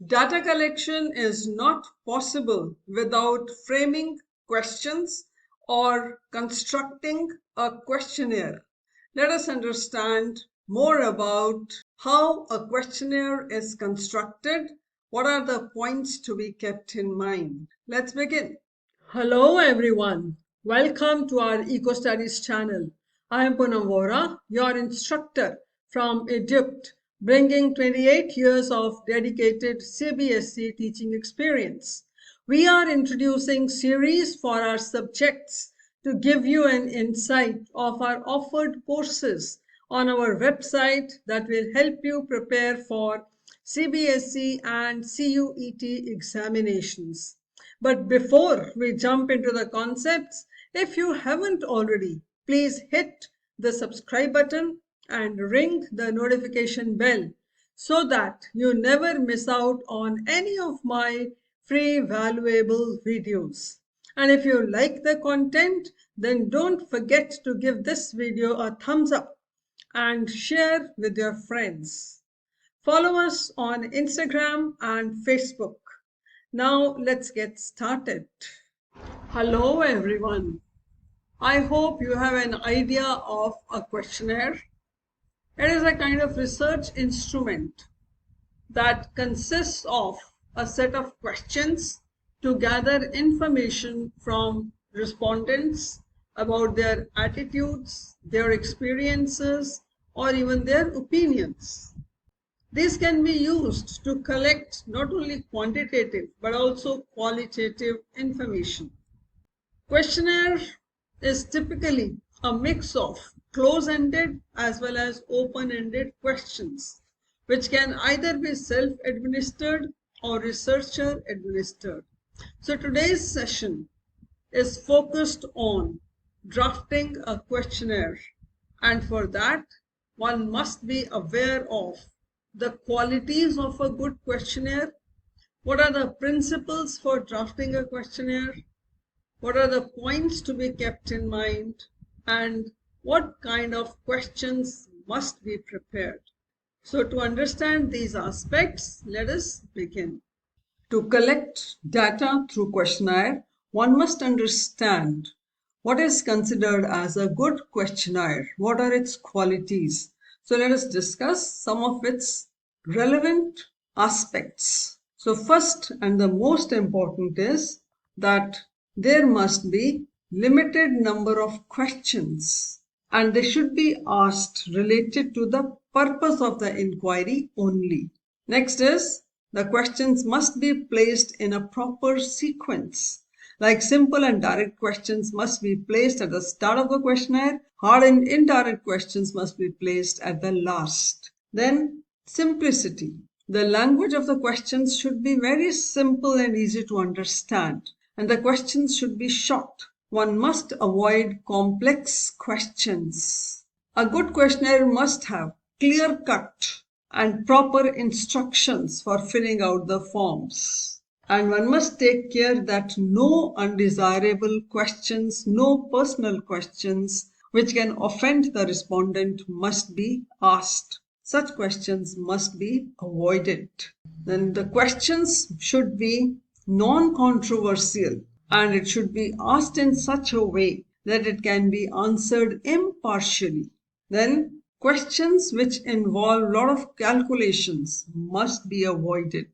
Data collection is not possible without framing questions or constructing a questionnaire. Let us understand more about how a questionnaire is constructed. What are the points to be kept in mind? Let's begin. Hello everyone. Welcome to our Eco Studies channel. I am Poonam Vora, your instructor from Egypt, bringing 28 years of dedicated CBSE teaching experience. We are introducing series for our subjects to give you an insight of our offered courses on our website that will help you prepare for CBSE and CUET examinations. But before we jump into the concepts, if you haven't already, please hit the subscribe button and ring the notification bell so that you never miss out on any of my free valuable videos. And if you like the content, then don't forget to give this video a thumbs up and share with your friends. Follow us on Instagram and Facebook. Now let's get started. Hello everyone. I hope you have an idea of a questionnaire. It is a kind of research instrument that consists of a set of questions to gather information from respondents about their attitudes, their experiences, or even their opinions. These can be used to collect not only quantitative but also qualitative information. Questionnaire is typically a mix of close-ended as well as open-ended questions, which can either be self-administered or researcher-administered. So today's session is focused on drafting a questionnaire, and for that one must be aware of the qualities of a good questionnaire. What are the principles for drafting a questionnaire? What are the points to be kept in mind? And what kind of questions must be prepared? So to understand these aspects, let us begin. To collect data through questionnaire, one must understand what is considered as a good questionnaire. What are its qualities? So let us discuss some of its relevant aspects. So first and the most important is that there must be limited number of questions and they should be asked related to the purpose of the inquiry only. Next is the questions must be placed in a proper sequence. Like simple and direct questions must be placed at the start of the questionnaire. Hard and indirect questions must be placed at the last. Then simplicity. The language of the questions should be very simple and easy to understand, and the questions should be short. One must avoid complex questions. A good questionnaire must have clear-cut and proper instructions for filling out the forms. And one must take care that no undesirable questions, no personal questions which can offend the respondent must be asked. Such questions must be avoided. Then the questions should be non-controversial and it should be asked in such a way that it can be answered impartially. Then questions which involve a lot of calculations must be avoided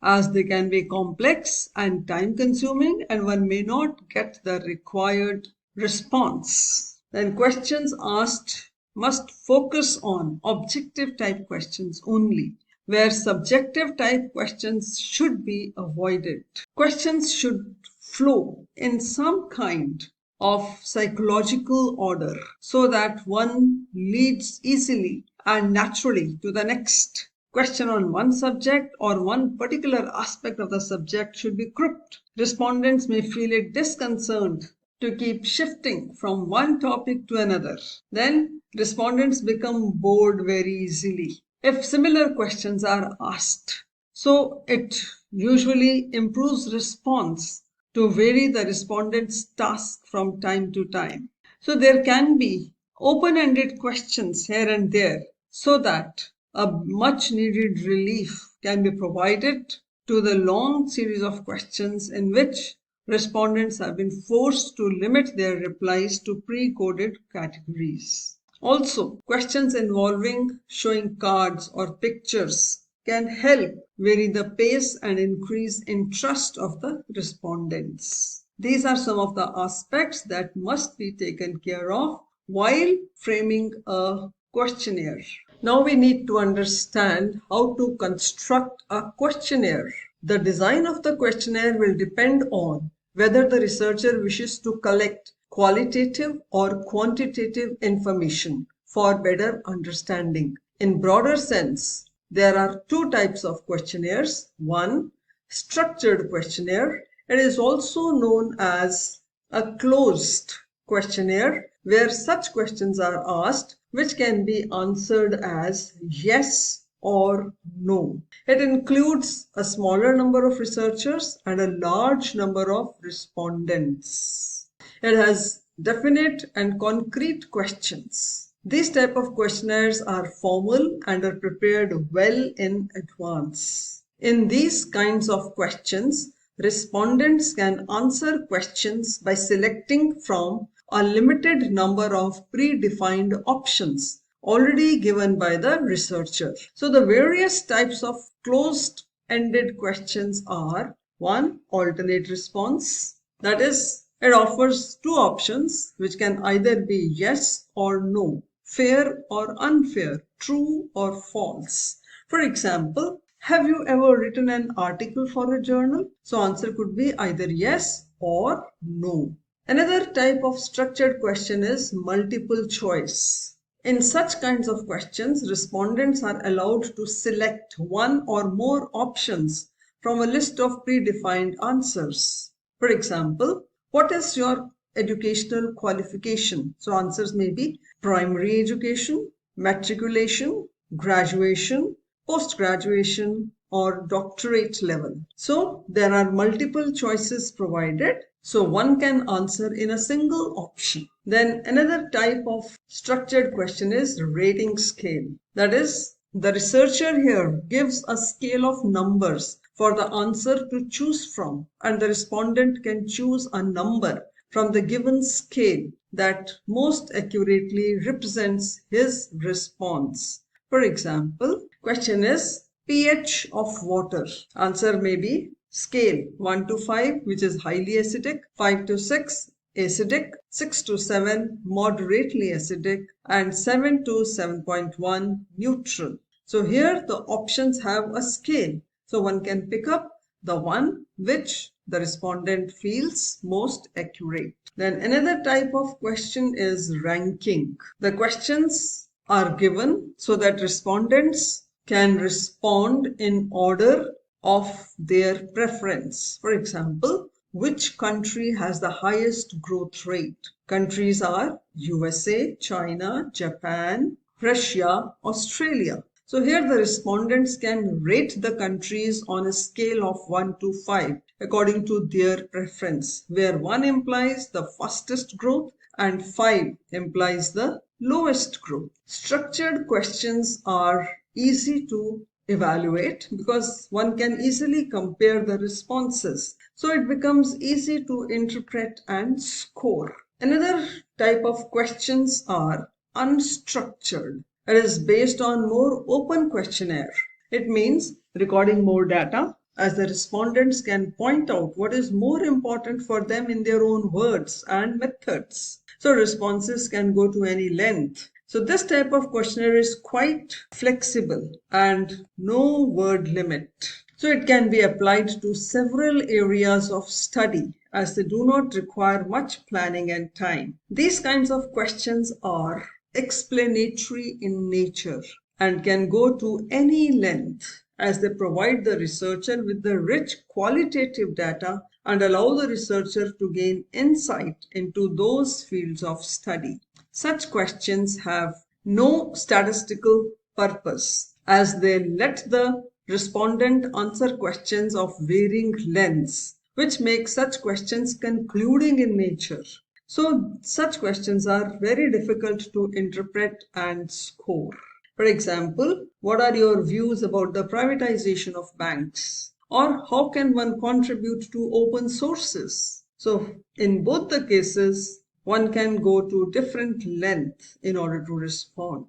as they can be complex and time consuming and one may not get the required response. Then questions asked must focus on objective type questions only, where subjective type questions should be avoided. Questions should flow in some kind of psychological order so that one leads easily and naturally to the next question on one subject or one particular aspect of the subject should be grouped. Respondents may feel it disconcerted to keep shifting from one topic to another. Then respondents become bored very easily if similar questions are asked. So it usually improves response to vary the respondent's task from time to time. So there can be open-ended questions here and there so that a much needed relief can be provided to the long series of questions in which respondents have been forced to limit their replies to pre-coded categories. Also, questions involving showing cards or pictures can help vary the pace and increase interest of the respondents. These are some of the aspects that must be taken care of while framing a questionnaire. Now we need to understand how to construct a questionnaire. The design of the questionnaire will depend on whether the researcher wishes to collect qualitative or quantitative information for better understanding. In broader sense, there are two types of questionnaires. One, structured questionnaire. It is also known as a closed questionnaire, where such questions are asked which can be answered as yes or no. It includes a smaller number of researchers and a large number of respondents. It has definite and concrete questions. These type of questionnaires are formal and are prepared well in advance. In these kinds of questions, respondents can answer questions by selecting from a limited number of predefined options already given by the researcher. So the various types of closed-ended questions are: 1. Alternate response. That is, it offers two options which can either be yes or no, fair or unfair, true or false. For example, have you ever written an article for a journal? So answer could be either yes or no. Another type of structured question is multiple choice. In such kinds of questions, respondents are allowed to select one or more options from a list of predefined answers. For example, what is your educational qualification? So answers may be primary education, matriculation, graduation, post-graduation, or doctorate level. So there are multiple choices provided, so one can answer in a single option. Then another type of structured question is rating scale. That is, the researcher here gives a scale of numbers for the answer to choose from, and the respondent can choose a number from the given scale that most accurately represents his response. For example, question is pH of water. Answer may be scale 1 to 5, which is highly acidic, 5 to 6 acidic, 6 to 7 moderately acidic, and 7 to 7.1 neutral. So here the options have a scale. So one can pick up the one which the respondent feels most accurate. Then another type of question is ranking. The questions are given so that respondents can respond in order of their preference. For example, which country has the highest growth rate? Countries are USA, China, Japan, Russia, Australia. So here the respondents can rate the countries on a scale of 1 to 5 according to their preference, where 1 implies the fastest growth and 5 implies the lowest growth. Structured questions are easy to evaluate because one can easily compare the responses. So it becomes easy to interpret and score. Another type of questions are unstructured. It is based on more open questionnaire. It means recording more data as the respondents can point out what is more important for them in their own words and methods. So responses can go to any length. So this type of questionnaire is quite flexible and no word limit. So it can be applied to several areas of study as they do not require much planning and time. These kinds of questions are explanatory in nature and can go to any length as they provide the researcher with the rich qualitative data and allow the researcher to gain insight into those fields of study. Such questions have no statistical purpose as they let the respondent answer questions of varying lengths, which makes such questions concluding in nature. So such questions are very difficult to interpret and score. For example, what are your views about the privatization of banks? or how can one contribute to open sources? So in both the cases, one can go to different lengths in order to respond.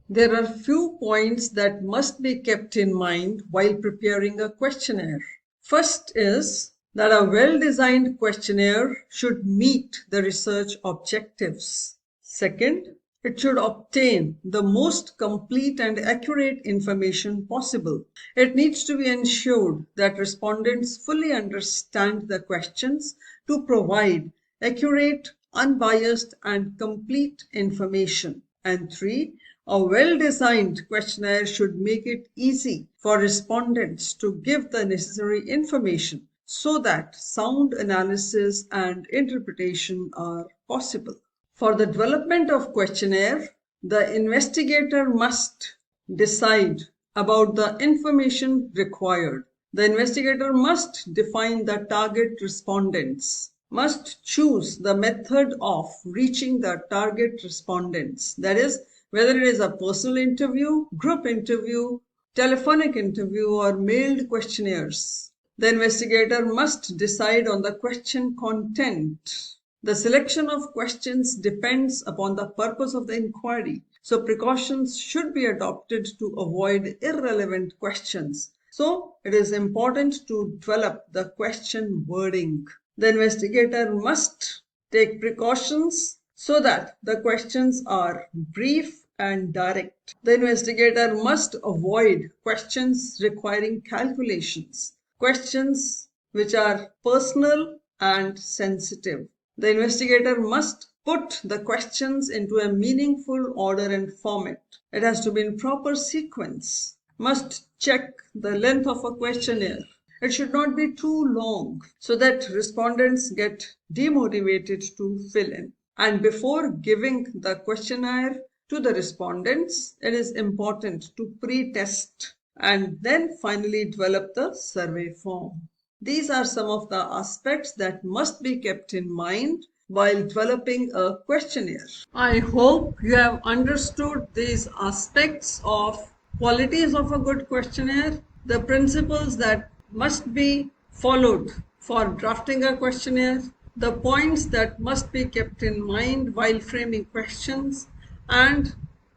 There are few points that must be kept in mind while preparing a questionnaire. First is that a well-designed questionnaire should meet the research objectives. Second, it should obtain the most complete and accurate information possible. It needs to be ensured that respondents fully understand the questions to provide accurate, unbiased, and complete information. And three, a well-designed questionnaire should make it easy for respondents to give the necessary information so that sound analysis and interpretation are possible. For the development of questionnaire, the investigator must decide about the information required. The investigator must define the target respondents, must choose the method of reaching the target respondents. That is, whether it is a personal interview, group interview, telephonic interview, or mailed questionnaires. The investigator must decide on the question content. The selection of questions depends upon the purpose of the inquiry. So precautions should be adopted to avoid irrelevant questions. So it is important to develop the question wording. The investigator must take precautions so that the questions are brief and direct. The investigator must avoid questions requiring calculations, questions which are personal and sensitive. The investigator must put the questions into a meaningful order and format. It has to be in proper sequence. Must check the length of a questionnaire. It should not be too long so that respondents get demotivated to fill in. And before giving the questionnaire to the respondents, it is important to pre-test and then finally develop the survey form. These are some of the aspects that must be kept in mind while developing a questionnaire. I hope you have understood these aspects of qualities of a good questionnaire, the principles that must be followed for drafting a questionnaire, the points that must be kept in mind while framing questions, and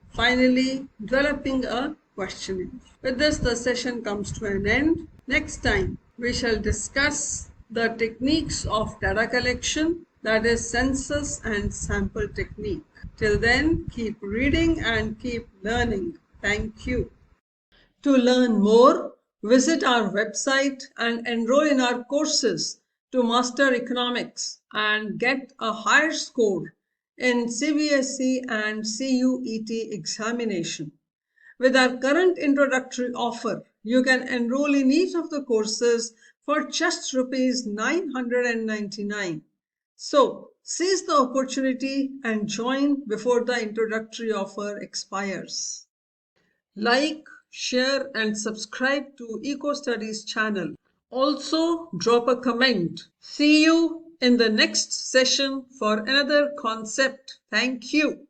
finally developing a questionnaire. With this, the session comes to an end. Next time, we shall discuss the techniques of data collection, that is census and sample technique. Till then, keep reading and keep learning. Thank you. To learn more, visit our website and enroll in our courses to master economics and get a higher score in CBSE and CUET examination. With our current introductory offer, you can enroll in each of the courses for just Rs 999. So, seize the opportunity and join before the introductory offer expires. Like, share and subscribe to Eco Studies channel. Also, drop a comment. See you in the next session for another concept. Thank you.